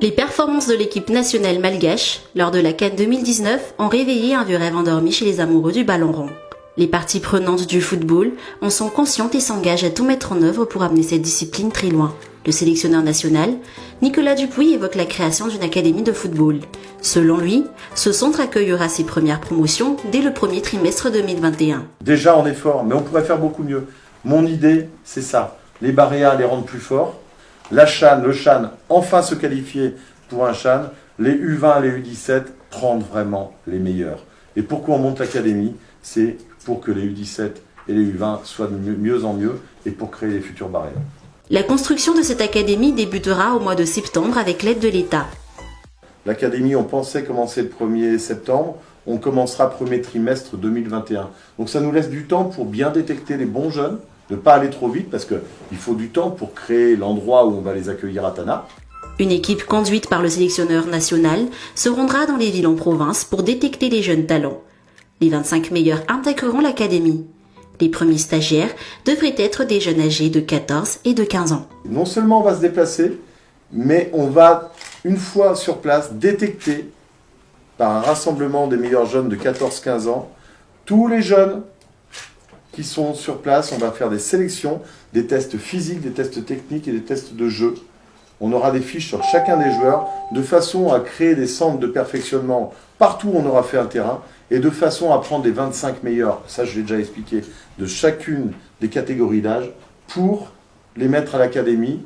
Les performances de l'équipe nationale malgache lors de la CAN 2019 ont réveillé un vieux rêve endormi chez les amoureux du ballon rond. Les parties prenantes du football en sont conscientes et s'engagent à tout mettre en œuvre pour amener cette discipline très loin. Le sélectionneur national, Nicolas Dupuis, évoque la création d'une académie de football. Selon lui, ce centre accueillera ses premières promotions dès le premier trimestre 2021. Déjà on est fort, mais on pourrait faire beaucoup mieux. Mon idée, c'est ça. Les barrières, les rendre plus forts. La CHAN, le CHAN, enfin se qualifier pour un CHAN. Les U20, les U17, prendre vraiment les meilleurs. Et pourquoi on monte l'académie? C'est pour que les U17 et les U20 soient de mieux en mieux et pour créer les futures barrières. La construction de cette académie débutera au mois de septembre avec l'aide de l'État. L'académie, on pensait commencer le 1er septembre. On commencera premier trimestre 2021. Donc ça nous laisse du temps pour bien détecter les bons jeunes, de ne pas aller trop vite parce qu'il faut du temps pour créer l'endroit où on va les accueillir à Tana. Une équipe conduite par le sélectionneur national se rendra dans les villes en province pour détecter les jeunes talents. Les 25 meilleurs intégreront l'académie. Les premiers stagiaires devraient être des jeunes âgés de 14 et de 15 ans. Non seulement on va se déplacer, mais on va, une fois sur place, détecter par un rassemblement des meilleurs jeunes de 14-15 ans, tous les jeunes qui sont sur place. On va faire des sélections, des tests physiques, des tests techniques et des tests de jeu. On aura des fiches sur chacun des joueurs, de façon à créer des centres de perfectionnement partout où on aura fait un terrain, et de façon à prendre les 25 meilleurs, ça je l'ai déjà expliqué, de chacune des catégories d'âge, pour les mettre à l'académie.